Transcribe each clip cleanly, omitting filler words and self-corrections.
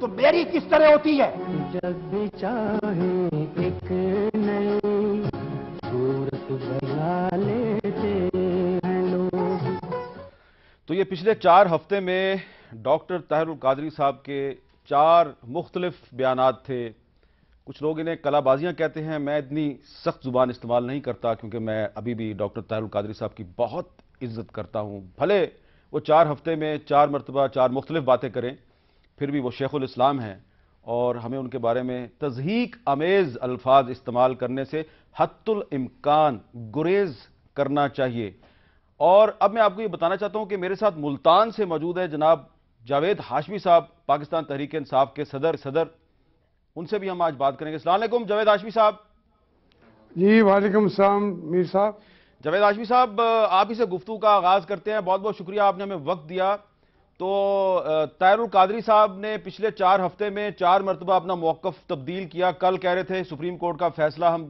تو میری کس طرح ہوتی ہے؟ جب بھی چاہیں ایک نئی صورت بنا لیتے ہیں لوگ. تو یہ پچھلے 4 ہفتے میں ڈاکٹر طاہر القادری صاحب کے 4 مختلف بیانات تھے. کچھ لوگ انہیں کلا بازیاں کہتے ہیں. میں اتنی سخت زبان استعمال نہیں کرتا کیونکہ میں ابھی بھی ڈاکٹر طاہر القادری صاحب کی بہت عزت کرتا ہوں. بھلے وہ 4 ہفتے میں 4 مرتبہ 4 مختلف باتیں کریں، پھر بھی وہ شیخ الاسلام ہیں اور ہمیں ان کے بارے میں تضحیک آمیز الفاظ استعمال کرنے سے حتی الامکان گریز کرنا چاہیے. اور اب میں آپ کو یہ بتانا چاہتا ہوں کہ میرے ساتھ ملتان سے موجود ہے جناب جاوید ہاشمی صاحب، پاکستان تحریک انصاف کے صدر. ان سے بھی ہم آج بات کریں گے. السلام علیکم جاوید ہاشمی صاحب. جی وعلیکم السلام میر صاحب. جاوید ہاشمی صاحب، آپ ہی سے گفتگو کا آغاز کرتے ہیں. بہت بہت شکریہ آپ نے ہمیں وقت دیا. تو طاہر القادری صاحب نے پچھلے 4 ہفتے میں 4 مرتبہ اپنا موقف تبدیل کیا. کل کہہ رہے تھے سپریم کورٹ کا فیصلہ ہم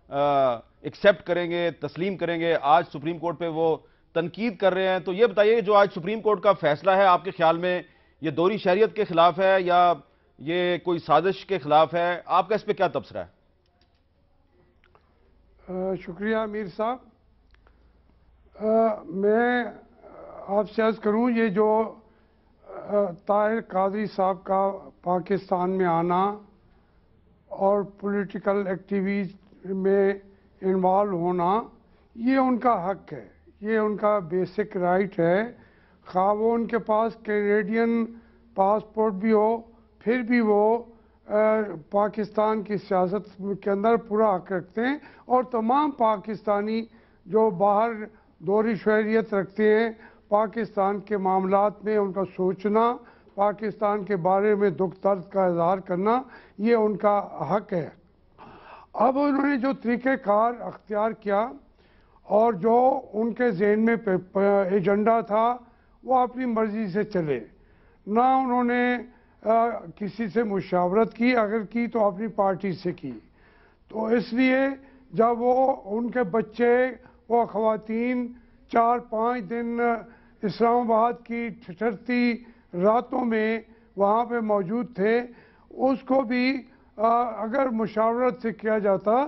ایکسیپٹ کریں گے، تسلیم کریں گے. آج سپریم کورٹ پہ وہ تنقید کر رہے ہیں. تو یہ بتائیے جو آج سپریم کورٹ کا فیصلہ ہے، آپ کے خیال میں یہ دوہری شہریت کے خلاف ہے یا یہ کوئی سازش کے خلاف ہے؟ آپ کا اس پہ کیا تبصرہ ہے؟ شکریہ میر صاحب. میں آپ سے عرض کروں، یہ جو طاہر قادری صاحب کا پاکستان میں آنا اور پولیٹیکل ایکٹیویٹی میں انوالو ہونا، یہ ان کا حق ہے، یہ ان کا بیسک رائٹ ہے. خواہ وہ ان کے پاس کینیڈین پاسپورٹ بھی ہو، پھر بھی وہ پاکستان کی سیاست کے اندر پورا حق رکھتے ہیں. اور تمام پاکستانی جو باہر دوہری شہریت رکھتے ہیں، پاکستان کے معاملات میں ان کا سوچنا، پاکستان کے بارے میں دکھ درد کا اظہار کرنا، یہ ان کا حق ہے. اب انہوں نے جو طریقہ کار اختیار کیا اور جو ان کے ذہن میں ایجنڈا تھا، وہ اپنی مرضی سے چلے. نہ انہوں نے کسی سے مشاورت کی، اگر کی تو اپنی پارٹی سے کی. تو اس لیے جب وہ ان کے بچے، وہ خواتین 4-5 دن اسلام آباد کی ٹھٹھرتی راتوں میں وہاں پہ موجود تھے، اس کو بھی اگر مشاورت سے کیا جاتا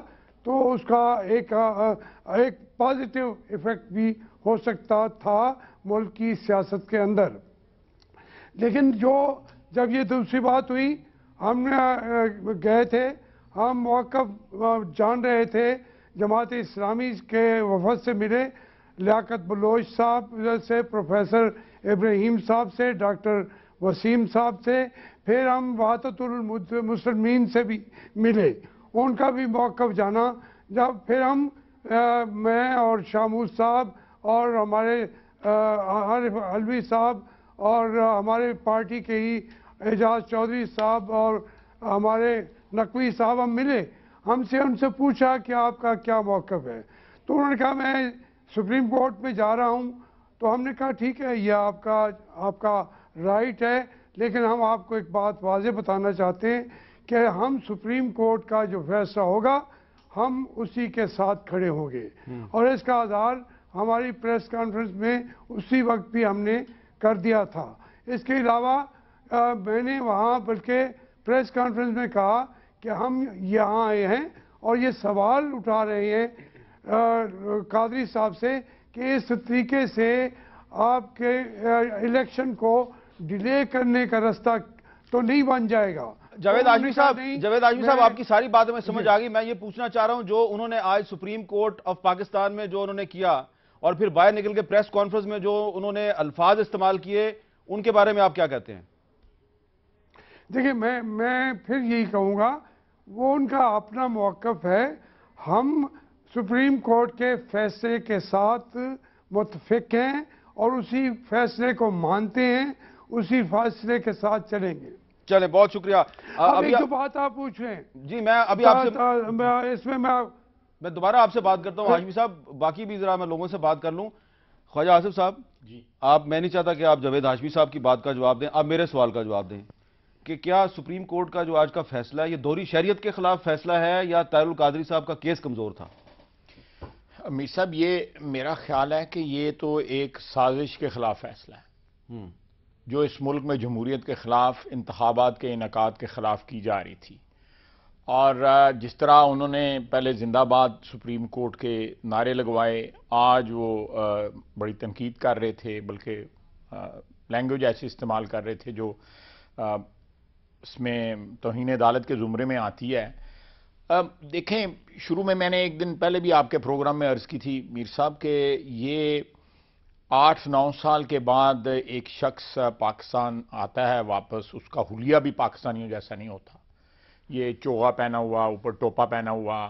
تو اس کا ایک پازیٹیو ایفیکٹ بھی ہو سکتا تھا ملک کی سیاست کے اندر. لیکن جب یہ دوسری بات ہوئی، ہم گئے تھے، ہم موقف جان رہے تھے، جماعت اسلامی کے وفد سے ملے، لیاقت بلوچ صاحب سے، پروفیسر ابراہیم صاحب سے، ڈاکٹر وسیم صاحب سے، پھر ہم وحدت المسلمین سے بھی ملے، ان کا بھی موقف جانا. پھر ہم میں اور شاموس صاحب اور ہمارے عارف علوی صاحب اور ہمارے پارٹی کے ہی اعجاز چودھری صاحب اور ہمارے نقوی صاحب ہم ملے. ان سے پوچھا کہ آپ کا کیا موقف ہے. تو انہوں نے کہا میں سپریم کورٹ میں جا رہا ہوں. تو ہم نے کہا ٹھیک ہے، یہ آپ کا رائٹ ہے، لیکن ہم آپ کو ایک بات واضح بتانا چاہتے ہیں کہ ہم سپریم کورٹ کا جو فیصلہ ہوگا ہم اسی کے ساتھ کھڑے ہوں گے. اور اس کا اظہار ہماری پریس کانفرنس میں اسی وقت بھی ہم نے کر دیا تھا. اس کے علاوہ میں نے وہاں بلکہ پریس کانفرنس میں کہا کہ ہم یہاں آئے ہیں اور یہ سوال اٹھا رہے ہیں قادری صاحب سے کہ اس طریقے سے آپ کے الیکشن کو ڈیلے کرنے کا راستہ تو نہیں بن جائے گا. جاوید ہاشمی صاحب، آپ کی ساری باتیں میں سمجھ آ گئی. میں یہ پوچھنا چاہ رہا ہوں، جو انہوں نے آج سپریم کورٹ آف پاکستان میں جو انہوں نے کیا اور پھر باہر نکل کے پریس کانفرنس میں جو انہوں نے الفاظ استعمال کیے، ان کے بارے میں آپ کیا کہتے ہیں؟ دیکھیں، میں پھر یہی کہوں گا، وہ ان کا اپنا موقف ہے. ہم سپریم کورٹ کے فیصلے کے ساتھ متفق ہیں اور اسی فیصلے کو مانتے ہیں، اسی فیصلے کے ساتھ چلیں گے. چلیں، بہت شکریہ. ابھی جو بات آپ پوچھ رہے ہیں، جی میں ابھی آپ سے اس میں دوبارہ آپ سے بات کرتا ہوں. ہاشمی صاحب، باقی بھی ذرا میں لوگوں سے بات کر لوں. خواجہ آصف صاحب، جی میں نہیں چاہتا کہ آپ جاوید ہاشمی صاحب کی بات کا جواب دیں، آپ میرے سوال کا جواب دیں کہ کیا سپریم کورٹ کا جو آج کا فیصلہ ہے یہ دوہری شہریت کے خلاف فیصلہ ہے یا طاہر القادری صاحب کا کیس کمزور تھا؟ میر صاحب، یہ میرا خیال ہے کہ یہ تو ایک سازش کے خلاف فیصلہ ہے. جو اس ملک میں جمہوریت کے خلاف انتخابات کے انعقاد کے خلاف کی جا رہی تھی. اور جس طرح انہوں نے پہلے زندہ باد سپریم کورٹ کے نعرے لگوائے، آج وہ بڑی تنقید کر رہے تھے، بلکہ لینگویج ایسی استعمال کر رہے تھے جو اس میں توہین عدالت کے زمرے میں آتی ہے. دیکھیں، شروع میں نے ایک دن پہلے بھی آپ کے پروگرام میں عرض کی تھی میر صاحب کہ یہ 8-9 سال کے بعد ایک شخص پاکستان آتا ہے واپس، اس کا حلیہ بھی پاکستانیوں جیسا نہیں ہوتا. یہ چوغا پہنا ہوا، اوپر ٹوپا پہنا ہوا،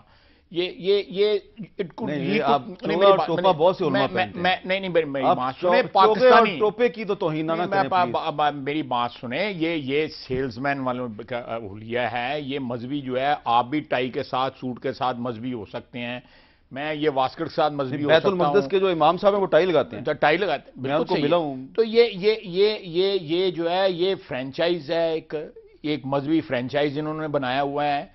ٹوپا بہت سے علماء پہنتے ہیں. نہیں میری بات سنیں، پاکستانی ٹوپے کی تو توہین نہ کریں. میری بات سنیں، یہ سیلز مین والوں کا حلیہ ہے. یہ مذہبی جو ہے، آپ بھی ٹائی کے ساتھ، سوٹ کے ساتھ مذہبی ہو سکتے ہیں. میں یہ واسکٹ کے ساتھ مذہبی ہو سکتا ہوں. بیت المقدس کے جو امام صاحب ہیں وہ ٹائی لگاتے ہیں. ٹائی لگاتے ہیں، میں ان کو ملا ہوں. تو یہ جو ہے، یہ فرینچائز ہے، ایک مذہبی فرینچائز انہوں نے بنایا ہوا ہے.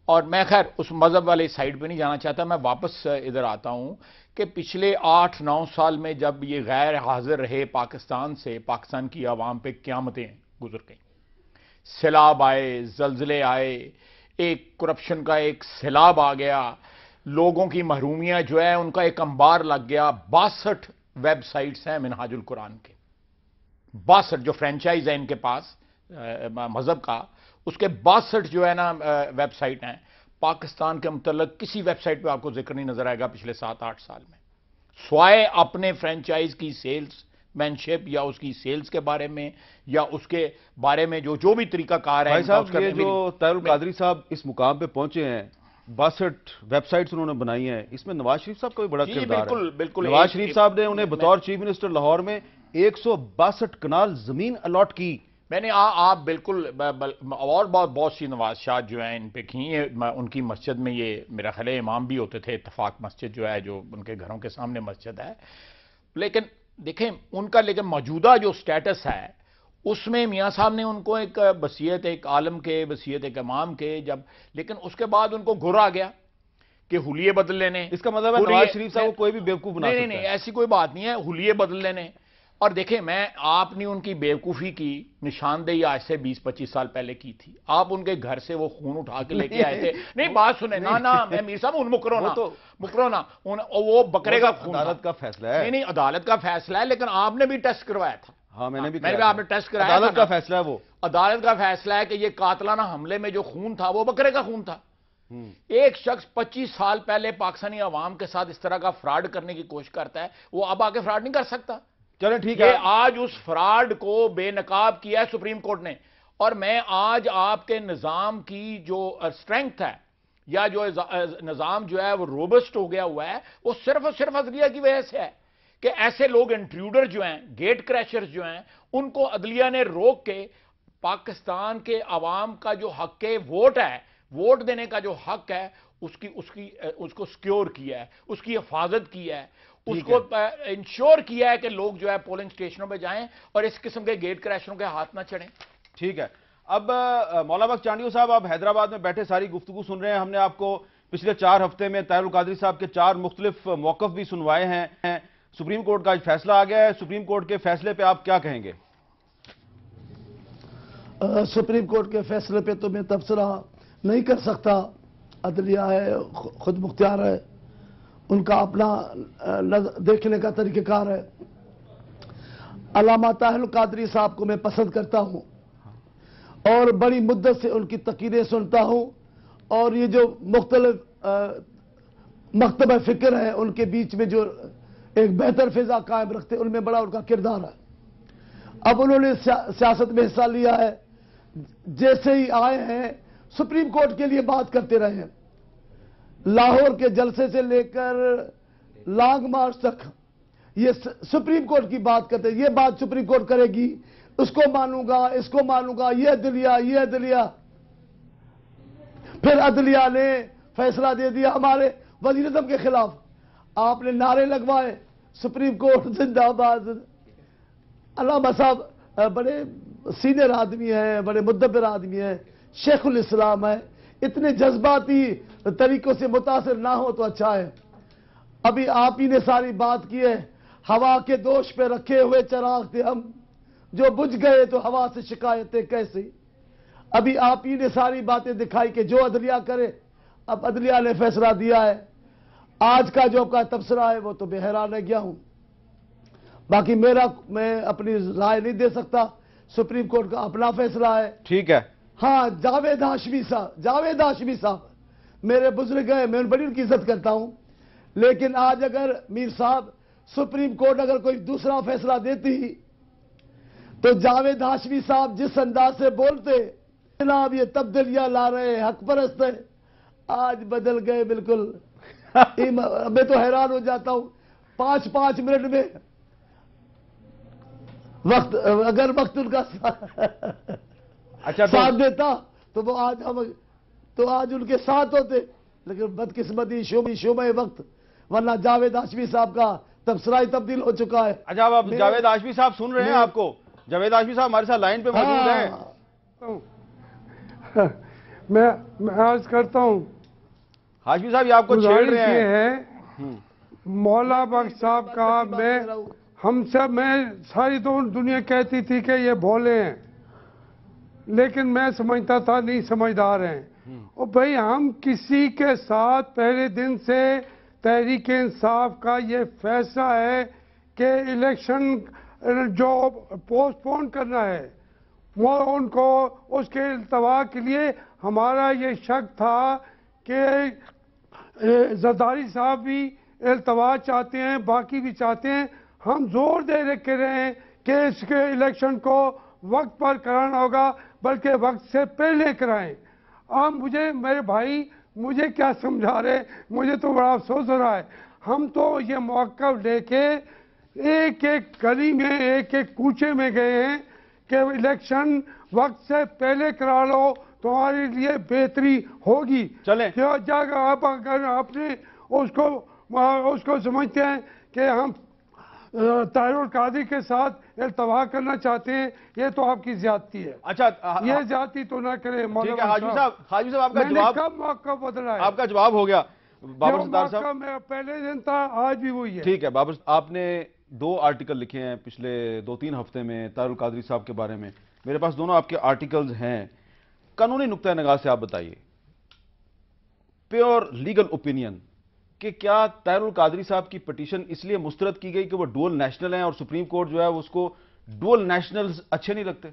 اور میں خیر اس مذہب والے سائڈ پہ نہیں جانا چاہتا. میں واپس ادھر آتا ہوں کہ پچھلے 8-9 سال میں جب یہ غیر حاضر رہے پاکستان سے، پاکستان کی عوام پہ قیامتیں گزر گئیں. سیلاب آئے، زلزلے آئے، ایک کرپشن کا ایک سیلاب آ گیا، لوگوں کی محرومیاں جو ہے ان کا ایک انبار لگ گیا. 62 ویب سائٹس ہیں منہاج القرآن کے، 62 جو فرینچائز ہے ان کے پاس مذہب کا، اس کے 62 جو ہے نا ویب سائٹ ہیں. پاکستان کے متعلق کسی ویب سائٹ پہ آپ کو ذکر نہیں نظر آئے گا پچھلے 7-8 سال میں، سوائے اپنے فرینچائز کی سیلز مینشپ یا اس کی سیلز کے بارے میں یا اس کے بارے میں جو بھی طریقہ کار ہے. بھائی صاحب، یہ جو طاہر القادری صاحب اس مقام پہ پہنچے ہیں، 62 ویب سائٹس انہوں نے بنائی ہیں، اس میں نواز شریف صاحب کا بھی بڑا کردار ہے. بالکل نواز شریف صاحب نے انہیں بطور چیف منسٹر لاہور میں 162 کنال زمین الاٹ کی. میں نے آپ بالکل، اور بہت سی نوازشات جو ہیں ان پہ کی. ان کی مسجد میں یہ میرا خیال ہے امام بھی ہوتے تھے، اتفاق مسجد جو ہے، جو ان کے گھروں کے سامنے مسجد ہے. لیکن دیکھیں ان کا موجودہ جو سٹیٹس ہے اس میں میاں صاحب نے ان کو ایک وصیت، ایک عالم کے وصیت، ایک امام کے، لیکن اس کے بعد ان کو گر آ گیا کہ حلیے بدل لینے. اس کا مطلب ہے نواز شریف صاحب کو کوئی بھی بیوقوف بنا سکتا ہے. نہیں، ایسی کوئی بات نہیں ہے، حلیے بدل لینے. اور دیکھیں، آپ نے ان کی بیوقوفی کی نشاندہی آج سے 20-25 سال پہلے کی تھی. آپ ان کے گھر سے وہ خون اٹھا کے لے کے آئے تھے. نہیں بات سنیں، نا میں میر صاحب ان مکرونا وہ بکرے کا خون. عدالت کا فیصلہ ہے. نہیں، عدالت کا فیصلہ ہے، لیکن آپ نے بھی ٹیسٹ کروایا تھا. ہاں، میں نے بھی آپ نے ٹیسٹ کرایا. عدالت کا فیصلہ ہے. وہ عدالت کا فیصلہ ہے کہ یہ قاتلانہ حملے میں جو خون تھا وہ بکرے کا خون تھا. ایک شخص 25 سال پہلے پاکستانی عوام کے ساتھ اس طرح کا فراڈ کرنے کی کوشش کرتا ہے، وہ اب آگے فراڈ نہیں کر سکتا. چلیں ٹھیک ہے. آج اس فراڈ کو بے نقاب کیا ہے سپریم کورٹ نے. اور میں آج آپ کے نظام کی جو سٹرینگتھ ہے یا جو نظام جو ہے وہ روبسٹ ہو گیا ہوا ہے، وہ صرف اور صرف عدلیہ کی وجہ سے ہے کہ ایسے لوگ انٹروڈر جو ہیں، گیٹ کریشر جو ہیں، ان کو عدلیہ نے روک کے پاکستان کے عوام کا جو حق ووٹ ہے، ووٹ دینے کا جو حق ہے، اس کو سکیور کیا ہے، اس کی حفاظت کی ہے، اس کو انشور کیا ہے کہ لوگ جو ہے پولنگ سٹیشنوں پہ جائیں اور اس قسم کے گیٹ کریشروں کے ہاتھ نہ چڑھیں. ٹھیک ہے. اب مولانا بخش چانڈیو صاحب، آپ حیدرآباد میں بیٹھے ساری گفتگو سن رہے ہیں. ہم نے آپ کو پچھلے 4 ہفتے میں طاہر القادری صاحب کے 4 مختلف موقف بھی سنوائے ہیں. سپریم کورٹ کا آج فیصلہ آ گیا ہے. سپریم کورٹ کے فیصلے پہ آپ کیا کہیں گے؟ سپریم کورٹ کے فیصلے پہ تو میں تبصرہ نہیں کر سکتا. عدلیہ ہے، خود مختار ہے، ان کا اپنا دیکھنے کا طریقہ کار ہے. علامہ طاہر القادری صاحب کو میں پسند کرتا ہوں اور بڑی مدت سے ان کی تقریریں سنتا ہوں، اور یہ جو مختلف مکتبہ فکر ہے ان کے بیچ میں جو ایک بہتر فضا قائم رکھتے ہیں، ان میں بڑا ان کا کردار ہے. اب انہوں نے سیاست میں حصہ لیا ہے، جیسے ہی آئے ہیں سپریم کورٹ کے لیے بات کرتے رہے ہیں. لاہور کے جلسے سے لے کر لانگ مارچ تک یہ سپریم کورٹ کی بات کرتے ہیں. یہ بات سپریم کورٹ کرے گی، اس کو مانوں گا، اس کو مانوں گا، یہ عدلیہ. پھر عدلیہ نے فیصلہ دے دیا ہمارے وزیر اعظم کے خلاف. آپ نے نعرے لگوائے، سپریم کورٹ زندہ باد. علامہ صاحب بڑے سینئر آدمی ہیں، بڑے مدبر آدمی ہیں، شیخ الاسلام ہے. اتنے جذباتی طریقوں سے متاثر نہ ہو تو اچھا ہے. ابھی آپ ہی نے ساری بات کی ہے. ہوا کے دوش پہ رکھے ہوئے چراغ تھے ہم، جو بجھ گئے تو ہوا سے شکایتیں کیسی. ابھی آپ ہی نے ساری باتیں دکھائی کہ جو عدلیہ کرے. اب عدلیہ نے فیصلہ دیا ہے. آج کا جو آپ کا تبصرہ ہے وہ تو میں حیران رہ گیا ہوں. باقی میں اپنی رائے نہیں دے سکتا. سپریم کورٹ کا اپنا فیصلہ ہے. ٹھیک ہے. ہاں جاوید ہاشمی صاحب میرے بزرگ ہیں, میں بڑی ان کی عزت کرتا ہوں, لیکن آج اگر میر صاحب سپریم کورٹ اگر کوئی دوسرا فیصلہ دیتی تو جاوید ہاشمی صاحب جس انداز سے بولتے جناب یہ تبدیلیاں لا رہے ہیں, حق پرست ہیں, آج بدل گئے بالکل. میں تو حیران ہو جاتا ہوں. 5 منٹ میں وقت, اگر وقت ان کا ساتھ دیتا تو وہ آج ان کے ساتھ ہوتے, لیکن بدقسمتی شومہ وقت, ورنہ جاوید ہاشمی صاحب کا تبصرہ ہی تبدیل ہو چکا ہے. اچھا اب جاوید ہاشمی صاحب سن رہے ہیں آپ کو؟ جاوید ہاشمی صاحب ہمارے ساتھ لائن پہ موجود ہیں. میں عرض کرتا ہوں ہاشمی صاحب یہ آپ کو چھیڑ رہے ہیں. مولا بخش صاحب کا میں ساری دنیا کہتی تھی کہ یہ بھولے ہیں, لیکن میں سمجھتا تھا نہیں سمجھدار ہیں. اور بھائی ہم کسی کے ساتھ پہلے دن سے تحریک انصاف کا یہ فیصلہ ہے کہ الیکشن جو پوسٹ پون کرنا ہے وہ ان کو اس کے التوا کے لیے ہمارا یہ شک تھا کہ زرداری صاحب بھی التوا چاہتے ہیں, باقی بھی چاہتے ہیں. ہم زور دے رکھے رہے ہیں کہ اس کے الیکشن کو وقت پر کرانا ہوگا, بلکہ وقت سے پہلے کرائیں. اب میرے بھائی مجھے کیا سمجھا رہے, مجھے تو بڑا افسوس ہو رہا ہے. ہم تو یہ موقف لے کے ایک گلی میں ایک کوچے میں گئے ہیں کہ الیکشن وقت سے پہلے کرا لو, تمہارے لیے بہتری ہوگی. چلیں آپ اگر آپ نے اس کو سمجھتے ہیں کہ ہم طاہر القادری کے ساتھ التوا کرنا چاہتے ہیں, یہ تو آپ کی زیادتی ہے. اچھا یہ زیادتی تو نہ کرے. حاجی صاحب آپ کا جواب, کب موقف بدلا ہے؟ آپ کا جواب ہو گیا. بابر ستار صاحب میں پہلے دن تھا, آج بھی وہی ہے. ٹھیک ہے. بابر آپ نے 2 آرٹیکل لکھے ہیں پچھلے 2-3 ہفتے میں طاہر القادری صاحب کے بارے میں. میرے پاس دونوں آپ کے آرٹیکلز ہیں. قانونی نقطہ نگاہ سے آپ بتائیے, پیور لیگل اوپینین, کہ کیا طاہر القادری صاحب کی پٹیشن اس لیے مسترد کی گئی کہ وہ ڈوئل نیشنل ہیں اور سپریم کورٹ جو ہے اس کو ڈوئل نیشنلز اچھے نہیں لگتے؟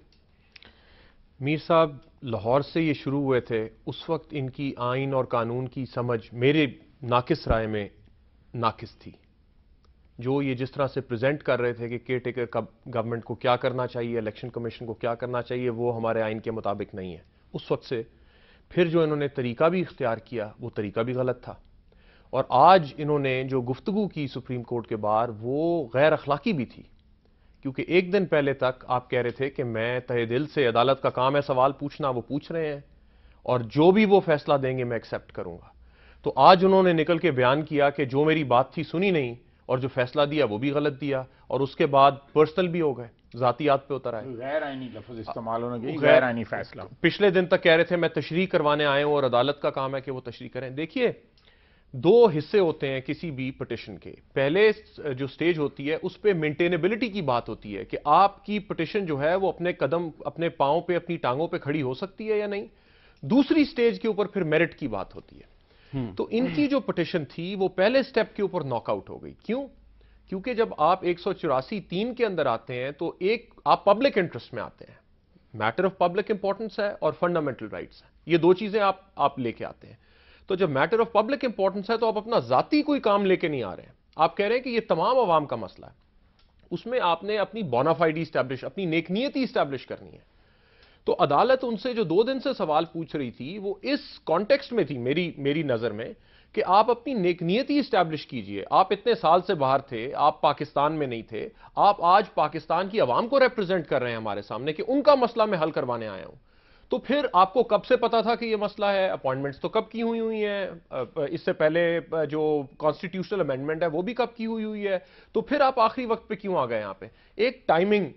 میر صاحب لاہور سے یہ شروع ہوئے تھے, اس وقت ان کی آئین اور قانون کی سمجھ میرے ناقص رائے میں ناقص تھی. جو یہ جس طرح سے پریزنٹ کر رہے تھے کہ کیئر ٹیکر گورنمنٹ کو کیا کرنا چاہیے, الیکشن کمیشن کو کیا کرنا چاہیے, وہ ہمارے آئین کے مطابق نہیں ہے. اس وقت سے پھر جو انہوں نے طریقہ بھی اختیار کیا وہ طریقہ بھی غلط تھا. اور آج انہوں نے جو گفتگو کی سپریم کورٹ کے باہر وہ غیر اخلاقی بھی تھی, کیونکہ ایک دن پہلے تک آپ کہہ رہے تھے کہ میں تہہ دل سے, عدالت کا کام ہے سوال پوچھنا, وہ پوچھ رہے ہیں, اور جو بھی وہ فیصلہ دیں گے میں ایکسیپٹ کروں گا. تو آج انہوں نے نکل کے بیان کیا کہ جو میری بات تھی سنی نہیں, اور جو فیصلہ دیا وہ بھی غلط دیا, اور اس کے بعد پرسنل بھی ہو گئے, ذاتیات پہ اتر آئے. غیر آئینی لفظ استعمال ہونے کے غیر آئینی فیصلہ. پچھلے دن تک کہہ رہے تھے میں تشریح کروانے آئے ہوں اور عدالت کا کام ہے کہ وہ تشریح کریں. دیکھیے 2 حصے ہوتے ہیں کسی بھی پٹیشن کے. پہلے جو سٹیج ہوتی ہے اس پہ مینٹینیبلٹی کی بات ہوتی ہے کہ آپ کی پٹیشن جو ہے وہ اپنے قدم, اپنے پاؤں پہ, اپنی ٹانگوں پہ کھڑی ہو سکتی ہے یا نہیں. دوسری سٹیج کے اوپر پھر میرٹ کی بات ہوتی ہے. تو ان کی جو پٹیشن تھی وہ پہلے سٹیپ کے اوپر ناک آؤٹ ہو گئی. کیوں؟ کیونکہ جب آپ 184(3) کے اندر آتے ہیں تو آپ پبلک انٹرسٹ میں آتے ہیں, میٹر آف پبلک امپورٹنس ہے اور فنڈامنٹل رائٹس ہیں, یہ 2 چیزیں آپ لے کے آتے ہیں. تو جب میٹر آف پبلک امپورٹنس ہے تو آپ اپنا ذاتی کوئی کام لے کے نہیں آ رہے ہیں, آپ کہہ رہے ہیں کہ یہ تمام عوام کا مسئلہ ہے. اس میں آپ نے اپنی بونافائیڈی اسٹیبلش, اپنی نیک نیتی اسٹیبلش کرنی ہے. تو عدالت ان سے جو 2 دن سے سوال پوچھ رہی تھی وہ اس کانٹیکسٹ میں تھی میری نظر میں کہ آپ اپنی نیک نیتی اسٹیبلش کیجئے. آپ اتنے سال سے باہر تھے, آپ پاکستان میں نہیں تھے, آپ آج پاکستان کی عوام کو ریپرزینٹ کر رہے ہیں ہمارے سامنے کہ ان کا مسئلہ میں حل کروانے آیا ہوں. تو پھر آپ کو کب سے پتا تھا کہ یہ مسئلہ ہے؟ اپوائنٹمنٹس تو کب کی ہوئی ہیں, اس سے پہلے جو کانسٹیٹیوشنل امینڈمنٹ ہے وہ بھی کب کی ہوئی ہے. تو پھر آپ آخری وقت پہ کیوں آ گئے یہاں پہ؟ ایک ٹائمنگ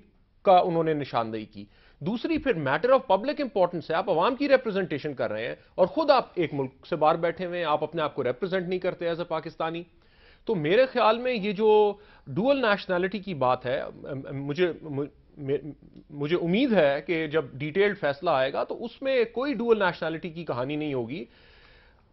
کا انہوں نے نشاندہی کی. دوسری پھر میٹر آف پبلک امپورٹنس ہے, آپ عوام کی ریپرزنٹیشن کر رہے ہیں اور خود آپ ایک ملک سے باہر بیٹھے ہوئے ہیں, آپ اپنے آپ کو ریپرزینٹ نہیں کرتے ایز اے پاکستانی. تو میرے خیال میں یہ جو ڈوئل نیشنلٹی کی بات ہے, مجھے امید ہے کہ جب ڈیٹیلڈ فیصلہ آئے گا تو اس میں کوئی ڈوئل نیشنلٹی کی کہانی نہیں ہوگی.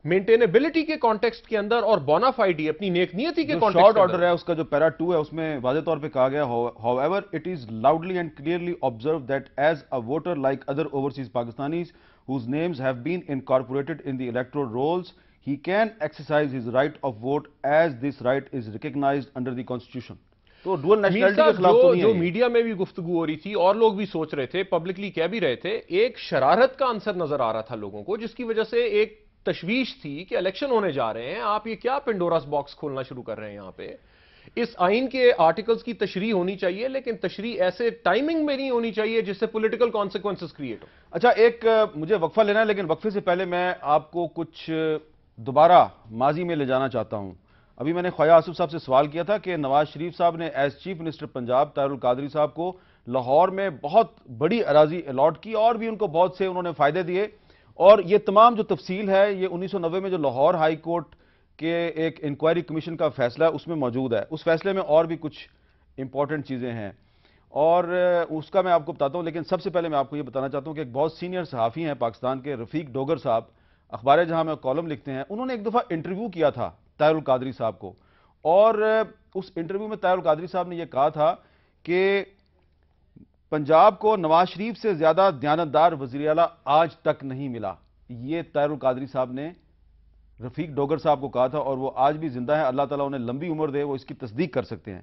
مینٹینیبلٹی کے کانٹیکسٹ کے اندر اور بونافائیڈی اپنی نیک نیتی کے کانٹیکسٹ شارٹ آرڈر ہے اس کا جو پیرا 2 ہے اس میں واضح طور پہ کہا گیا however it is loudly and clearly observed that as a voter like other overseas Pakistanis whose names have been incorporated in the electoral rolls he can exercise his right of vote as this right is recognized under the constitution. تو dual nationality کے خلاف تو نہیں ہے. جو media میں بھی گفتگو ہو رہی تھی اور لوگ بھی سوچ رہے تھے, پبلکلی کہہ بھی رہے تھے, ایک شرارت کا عنصر نظر آ رہا تھا لوگوں کو, جس کی وجہ سے ایک تشویش تھی کہ الیکشن ہونے جا رہے ہیں, آپ یہ کیا پنڈوراس باکس کھولنا شروع کر رہے ہیں یہاں پہ. اس آئین کے آرٹیکلز کی تشریح ہونی چاہیے, لیکن تشریح ایسے ٹائمنگ میں نہیں ہونی چاہیے جس سے پولیٹیکل کانسیکوینسز کریٹ ہو. اچھا, ایک مجھے وقفہ لینا ہے, لیکن وقفے سے پہلے میں آپ کو کچھ دوبارہ ماضی میں لے جانا چاہتا ہوں. ابھی میں نے خواجہ آصف صاحب سے سوال کیا تھا کہ نواز شریف صاحب نے as chief minister Punjab Tahir ul-Qadri صاحب کو لاہور میں بہت بڑی اراضی الاٹ کی اور بھی ان کو بہت سے انہوں نے فائدے دیے, اور یہ تمام جو تفصیل ہے یہ 1990 میں جو لاہور ہائی کورٹ کے ایک انکوائری کمیشن کا فیصلہ ہے اس میں موجود ہے. اس فیصلے میں اور بھی کچھ امپورٹنٹ چیزیں ہیں اور اس کا میں آپ کو بتاتا ہوں, لیکن سب سے پہلے میں آپ کو یہ بتانا چاہتا ہوں کہ ایک بہت سینئر صحافی ہیں پاکستان کے, رفیق ڈوگر صاحب, اخبار جہاں میں کالم لکھتے ہیں, انہوں نے ایک دفعہ انٹرویو کیا تھا طاہر القادری صاحب کو, اور اس انٹرویو میں طاہر القادری صاحب نے یہ کہا تھا کہ پنجاب کو نواز شریف سے زیادہ دیانتدار وزیر اعلیٰ آج تک نہیں ملا. یہ طاہر القادری صاحب نے رفیق ڈوگر صاحب کو کہا تھا, اور وہ آج بھی زندہ ہے, اللہ تعالیٰ انہیں لمبی عمر دے, وہ اس کی تصدیق کر سکتے ہیں.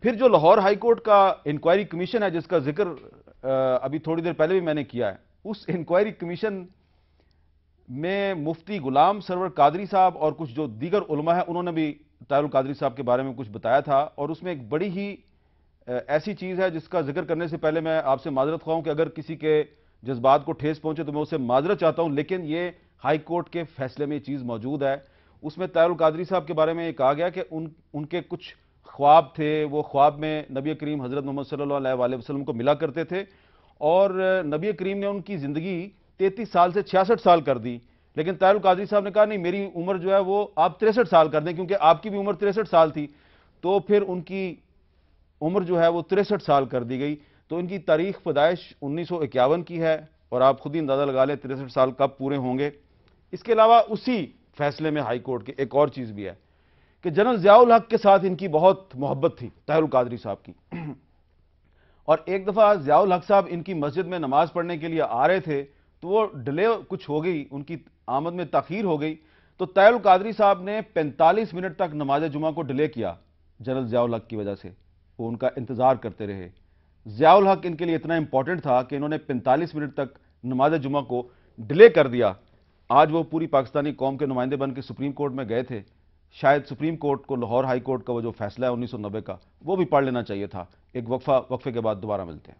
پھر جو لاہور ہائی کورٹ کا انکوائری کمیشن ہے جس کا ذکر ابھی تھوڑی دیر پہلے بھی میں نے کیا ہے, اس انکوائری کمیشن میں مفتی غلام سرور قادری صاحب اور کچھ جو دیگر علماء ہیں انہوں نے بھی طاہر القادری صاحب کے بارے میں کچھ بتایا تھا, اور اس میں ایک بڑی ہی ایسی چیز ہے جس کا ذکر کرنے سے پہلے میں آپ سے معذرت خواہ ہوں کہ اگر کسی کے جذبات کو ٹھیس پہنچے تو میں اسے معذرت چاہتا ہوں, لیکن یہ ہائی کورٹ کے فیصلے میں یہ چیز موجود ہے. اس میں طاہر القادری صاحب کے بارے میں یہ کہا گیا کہ ان کے کچھ خواب تھے, وہ خواب میں نبی کریم حضرت محمد صلی اللہ علیہ وآلہ وسلم کو ملا کرتے تھے, اور نبی کریم نے ان کی زندگی 33 سال سے 66 سال کر دی, لیکن طاہر القادری صاحب نے کہا نہیں, میری عمر جو ہے وہ آپ 63 سال کر دیں, کیونکہ آپ کی بھی عمر 63 سال تھی, تو پھر ان کی عمر جو ہے وہ 63 سال کر دی گئی. تو ان کی تاریخ پیدائش 1951 کی ہے, اور آپ خود ہی اندازہ لگا لیں 63 سال کب پورے ہوں گے. اس کے علاوہ اسی فیصلے میں ہائی کورٹ کے ایک اور چیز بھی ہے کہ جنرل ضیاء الحق کے ساتھ ان کی بہت محبت تھی طاہر القادری صاحب کی, اور ایک دفعہ ضیاء الحق صاحب ان کی مسجد میں نماز پڑھنے کے لیے آ رہے تھے, تو وہ ڈیلے کچھ ہو گئی, ان کی آمد میں تاخیر ہو گئی, تو طاہر القادری صاحب نے 45 منٹ تک نماز جمعہ کو ڈیلے کیا جنرل ضیاء الحق کی وجہ سے, وہ ان کا انتظار کرتے رہے. ضیاء الحق ان کے لیے اتنا امپورٹنٹ تھا کہ انہوں نے 45 منٹ تک نماز جمعہ کو ڈیلے کر دیا. آج وہ پوری پاکستانی قوم کے نمائندے بن کے سپریم کورٹ میں گئے تھے, شاید سپریم کورٹ کو لاہور ہائی کورٹ کا وہ جو فیصلہ ہے 1990 کا وہ بھی پڑھ لینا چاہیے تھا. ایک وقفے کے بعد دوبارہ ملتے ہیں.